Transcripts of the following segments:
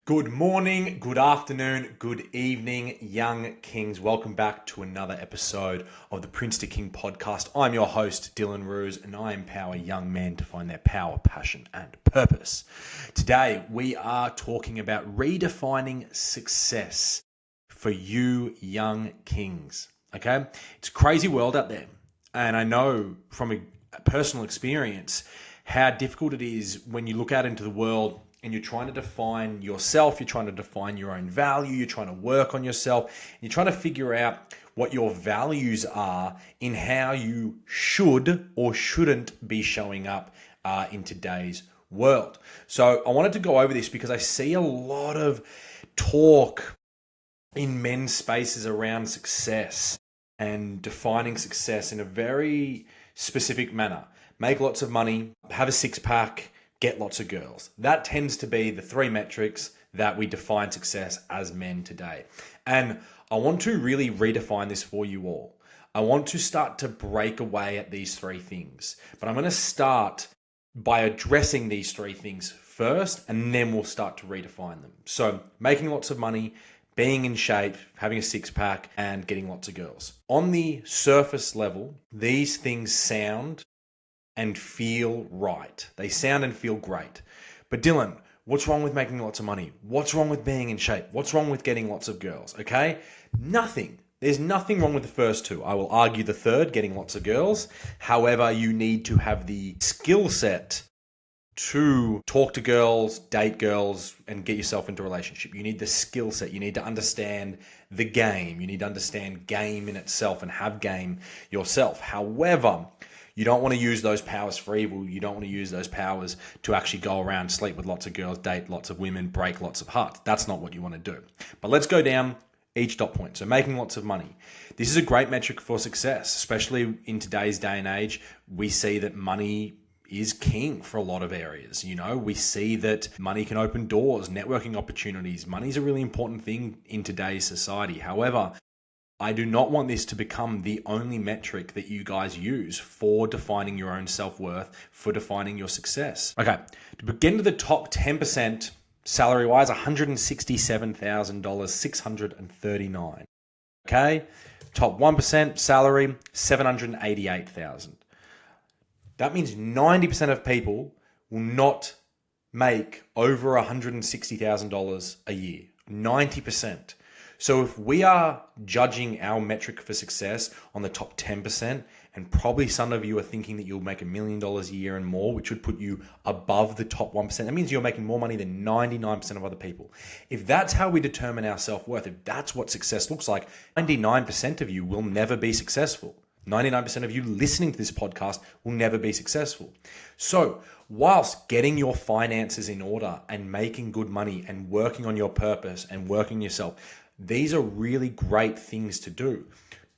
Good morning, good afternoon, good evening, young kings. Welcome back to another episode of the Prince to King podcast. I'm your host, Dylan Ruse, and I empower young men to find their power, passion, and purpose. Today, we are talking about redefining success for you young kings. Okay? It's a crazy world out there. And I know from a personal experience how difficult it is when you look out into the world and you're trying to define yourself, you're trying to define your own value, you're trying to work on yourself, and you're trying to figure out what your values are in how you should or shouldn't be showing up in today's world. So I wanted to go over this because I see a lot of talk in men's spaces around success and defining success in a very specific manner. Make lots of money, have a six pack, get lots of girls. That tends to be the three metrics that we define success as men today. And I want to really redefine this for you all. I want to start to break away at these three things. But I'm going to start by addressing these three things first, and then we'll start to redefine them. So making lots of money, being in shape, having a six pack, and getting lots of girls. On the surface level, these things sound and feel right. They sound and feel great. But Dylan, what's wrong with making lots of money? What's wrong with being in shape? What's wrong with getting lots of girls? Okay? Nothing. There's nothing wrong with the first two. I will argue the third, getting lots of girls. However, you need to have the skill set to talk to girls, date girls, and get yourself into a relationship. You need the skill set. You need to understand the game. You need to understand game in itself and have game yourself. However, you don't want to use those powers for evil. You don't want to use those powers to actually go around, sleep with lots of girls, date lots of women, break lots of hearts. That's not what you want to do. But let's go down each dot point. So making lots of money. This is a great metric for success, especially in today's day and age. We see that money is king for a lot of areas. You know, we see that money can open doors, networking opportunities. Money is a really important thing in today's society. However, I do not want this to become the only metric that you guys use for defining your own self-worth, for defining your success. Okay, to begin to the top 10%, salary-wise, $167,000, 639. Okay, top 1% salary, 788,000. That means 90% of people will not make over $160,000 a year. 90%. So if we are judging our metric for success on the top 10%, and probably some of you are thinking that you'll make $1 million a year and more, which would put you above the top 1%, that means you're making more money than 99% of other people. If that's how we determine our self-worth, if that's what success looks like, 99% of you will never be successful. 99% of you listening to this podcast will never be successful. So whilst getting your finances in order and making good money and working on your purpose and working yourself, these are really great things to do.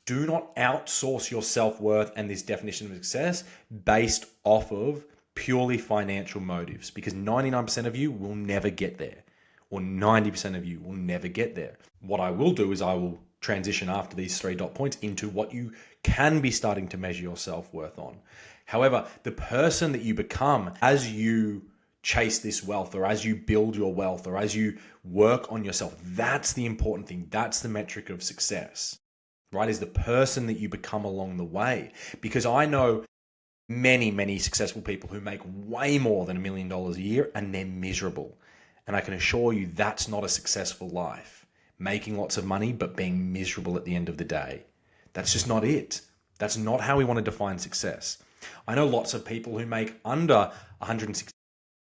Do not outsource your self-worth and this definition of success based off of purely financial motives, because 99% of you will never get there, or 90% of you will never get there. What I will do is I will transition after these three dot points into what you can be starting to measure your self-worth on. However, the person that you become as you chase this wealth, or as you build your wealth, or as you work on yourself, that's the important thing. That's the metric of success, right? Is the person that you become along the way. Because I know many, many successful people who make way more than $1 million a year and they're miserable. And I can assure you that's not a successful life. Making lots of money, but being miserable at the end of the day. That's just not it. That's not how we want to define success. I know lots of people who make under 160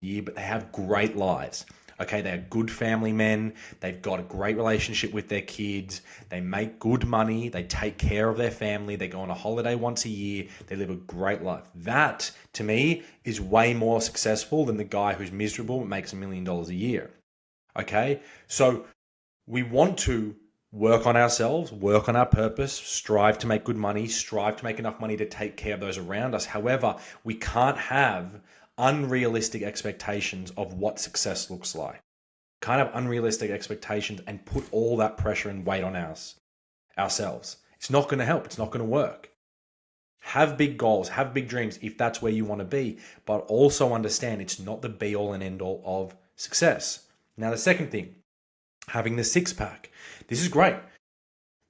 a year, but they have great lives. Okay, they're good family men. They've got a great relationship with their kids. They make good money. They take care of their family. They go on a holiday once a year. They live a great life. That, to me, is way more successful than the guy who's miserable and makes $1 million a year. Okay, so we want to work on ourselves, work on our purpose, strive to make good money, strive to make enough money to take care of those around us. However, we can't have unrealistic expectations of what success looks like. Kind of unrealistic expectations and put all that pressure and weight on ourselves. It's not going to help. It's not going to work. Have big goals, have big dreams if that's where you want to be, but also understand it's not the be all and end all of success. Now, the second thing, having the six pack. This is great.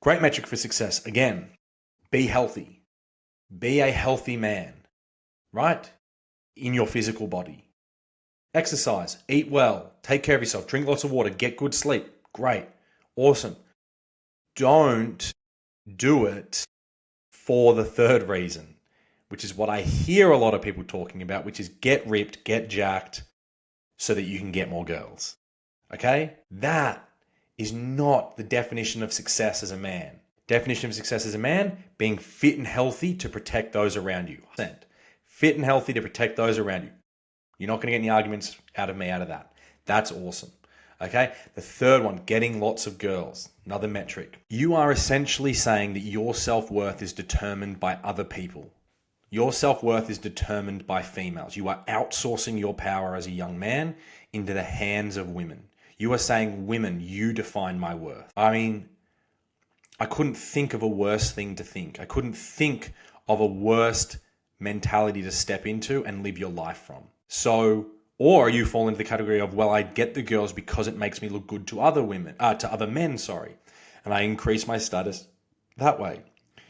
Great metric for success. Again, be healthy. Be a healthy man, right? In your physical body. Exercise, eat well, take care of yourself, drink lots of water, get good sleep. Great. Awesome. Don't do it for the third reason, which is what I hear a lot of people talking about, which is get ripped, get jacked so that you can get more girls. Okay? That is not the definition of success as a man. Definition of success as a man, being fit and healthy to protect those around you. Fit and healthy to protect those around you. You're not going to get any arguments out of me out of that. That's awesome. Okay? The third one, getting lots of girls. Another metric. You are essentially saying that your self-worth is determined by other people. Your self-worth is determined by females. You are outsourcing your power as a young man into the hands of women. You are saying, women, you define my worth. I mean, I couldn't think of a worse thing to think. I couldn't think of a worst mentality to step into and live your life from. So, or you fall into the category of, well, I get the girls because it makes me look good to other men, and I increase my status that way.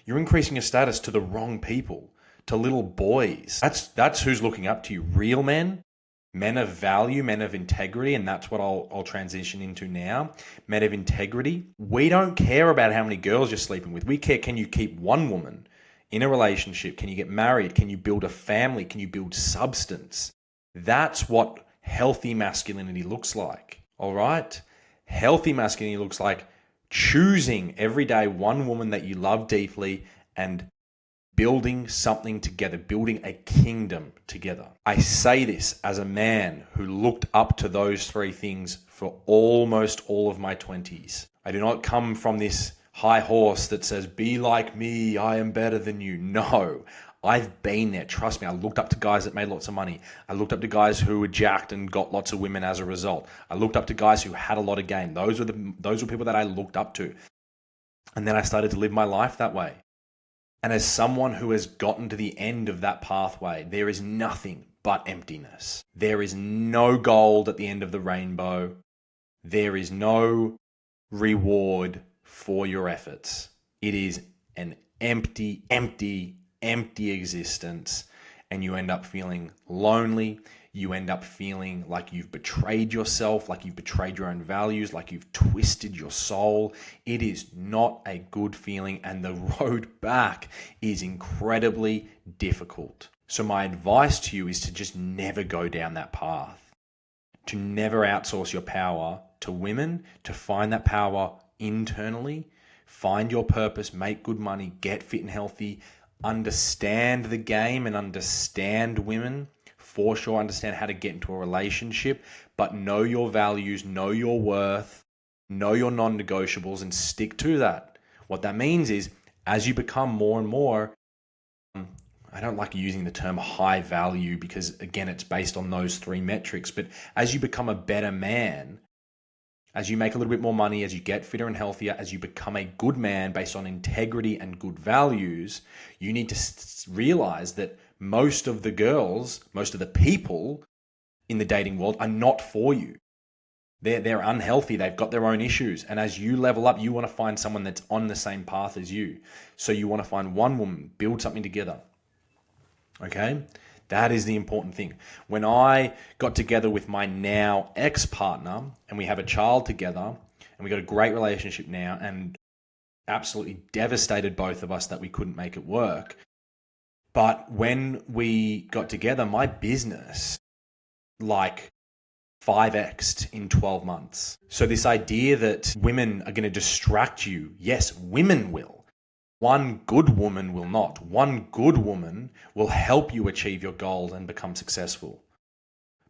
You're increasing your status to the wrong people, to little boys. That's who's looking up to you. Real men of value, men of integrity, and that's what I'll transition into now. Men of integrity. We don't care about how many girls you're sleeping with. We care, can you keep one woman in a relationship? Can you get married? Can you build a family? Can you build substance? That's what healthy masculinity looks like, all right? Healthy masculinity looks like choosing every day one woman that you love deeply and building something together, building a kingdom together. I say this as a man who looked up to those three things for almost all of my 20s. I do not come from this high horse that says, be like me, I am better than you. No, I've been there. Trust me. I looked up to guys that made lots of money. I looked up to guys who were jacked and got lots of women as a result. I looked up to guys who had a lot of game. Those were people that I looked up to. And then I started to live my life that way. And as someone who has gotten to the end of that pathway, there is nothing but emptiness. There is no gold at the end of the rainbow. There is no reward for your efforts. It is an empty existence, and you end up feeling lonely. You end up feeling like you've betrayed yourself, like you've betrayed your own values, like you've twisted your soul. It is not a good feeling, and the road back is incredibly difficult. So my advice to you is to just never go down that path, to never outsource your power to women, to find that power internally, find your purpose, make good money, get fit and healthy, understand the game and understand women, for sure, understand how to get into a relationship, but know your values, know your worth, know your non-negotiables, and stick to that. What that means is, as you become more and more, I don't like using the term high value because, again, it's based on those three metrics, but as you become a better man, as you make a little bit more money, as you get fitter and healthier, as you become a good man based on integrity and good values, you need to realize that most of the girls, most of the people in the dating world are not for you. They're unhealthy. They've got their own issues. And as you level up, you want to find someone that's on the same path as you. So you want to find one woman, build something together. Okay? That is the important thing. When I got together with my now ex-partner and we have a child together and we got a great relationship now and absolutely devastated both of us that we couldn't make it work. But when we got together, my business like 5x'd in 12 months. So this idea that women are going to distract you, yes, women will. One good woman will not. One good woman will help you achieve your goals and become successful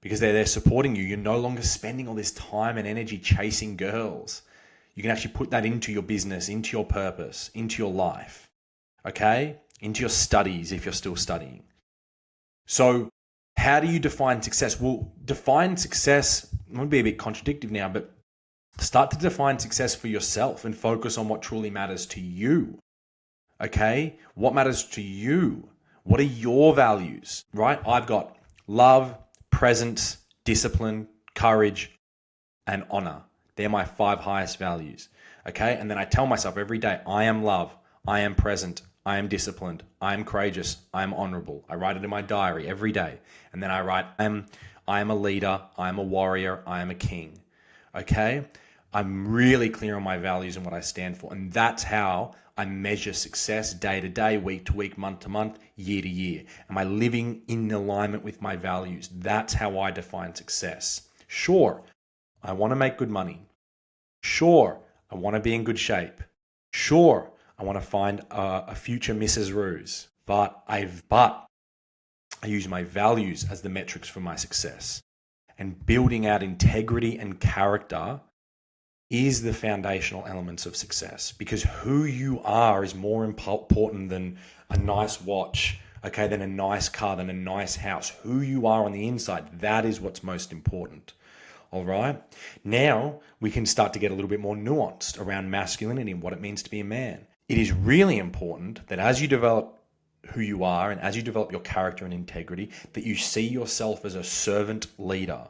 because they're there supporting you. You're no longer spending all this time and energy chasing girls. You can actually put that into your business, into your purpose, into your life, okay? Into your studies if you're still studying. So how do you define success? Well, define success, I'm going to be a bit contradictory now, but start to define success for yourself and focus on what truly matters to you. Okay? What matters to you? What are your values, right? I've got love, presence, discipline, courage, and honor. They're my 5 highest values. Okay. And then I tell myself every day, I am love. I am present. I am disciplined. I am courageous. I am honorable. I write it in my diary every day. And then I write, I am a leader. I am a warrior. I am a king. Okay. I'm really clear on my values and what I stand for. And that's how I measure success day to day, week to week, month to month, year to year. Am I living in alignment with my values? That's how I define success. Sure, I want to make good money. Sure, I want to be in good shape. Sure, I want to find a future Mrs. Ruse. But I use my values as the metrics for my success. And building out integrity and character is the foundational elements of success, because who you are is more important than a nice watch, okay, than a nice car, than a nice house. Who you are on the inside, that is what's most important. All right. Now we can start to get a little bit more nuanced around masculinity and what it means to be a man. It is really important that as you develop who you are and as you develop your character and integrity, that you see yourself as a servant leader.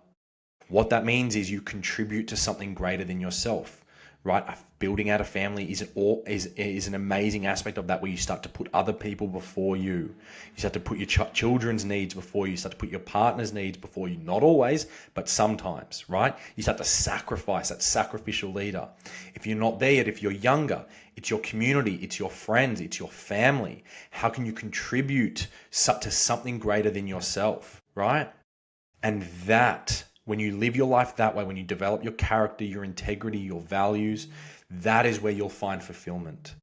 What that means is you contribute to something greater than yourself, right? Building out a family is an amazing aspect of that, where you start to put other people before you. You start to put your children's needs before you. You start to put your partner's needs before you. Not always, but sometimes, right? You start to sacrifice, that sacrificial leader. If you're not there yet, if you're younger, it's your community, it's your friends, it's your family. How can you contribute to something greater than yourself, right? And that, when you live your life that way, when you develop your character, your integrity, your values, that is where you'll find fulfillment.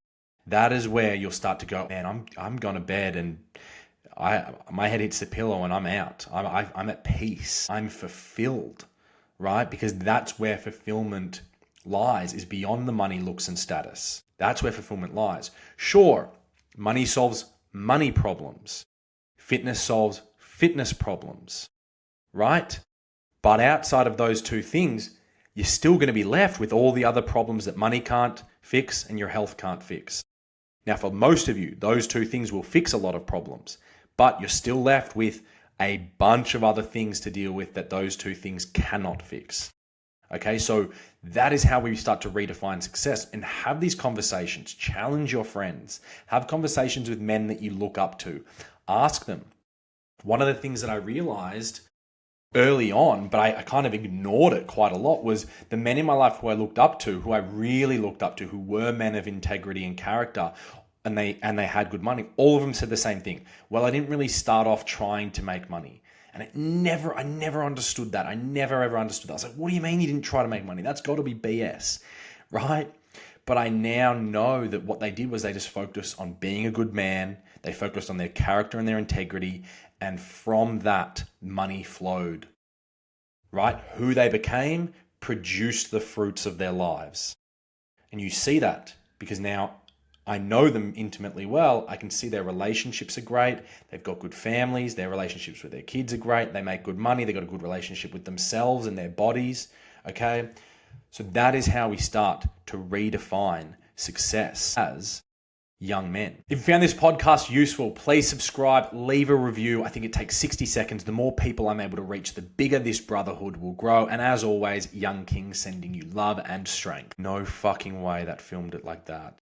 That is where you'll start to go, man, I'm going to bed and my head hits the pillow and I'm out. I'm at peace. I'm fulfilled, right? Because that's where fulfillment lies, is beyond the money, looks, and status. That's where fulfillment lies. Sure, money solves money problems. Fitness solves fitness problems, right? But outside of those two things, you're still going to be left with all the other problems that money can't fix and your health can't fix. Now, for most of you, those two things will fix a lot of problems, but you're still left with a bunch of other things to deal with that those two things cannot fix. Okay, so that is how we start to redefine success and have these conversations. Challenge your friends. Have conversations with men that you look up to. Ask them. One of the things that I realized early on, but I kind of ignored it quite a lot, was the men in my life who I looked up to, who I really looked up to, who were men of integrity and character, and they had good money. All of them said the same thing. Well, I didn't really start off trying to make money. And I never understood that. I never ever understood that. I was like, what do you mean you didn't try to make money? That's got to be BS, right? But I now know that what they did was they just focused on being a good man. They focused on their character and their integrity. And from that, money flowed, right? Who they became produced the fruits of their lives. And you see that because now I know them intimately well. I can see their relationships are great. They've got good families. Their relationships with their kids are great. They make good money. They've got a good relationship with themselves and their bodies. Okay. So that is how we start to redefine success as young men. If you found this podcast useful, please subscribe, leave a review. I think it takes 60 seconds. The more people I'm able to reach, the bigger this brotherhood will grow. And as always, Young King sending you love and strength. No fucking way that filmed it like that.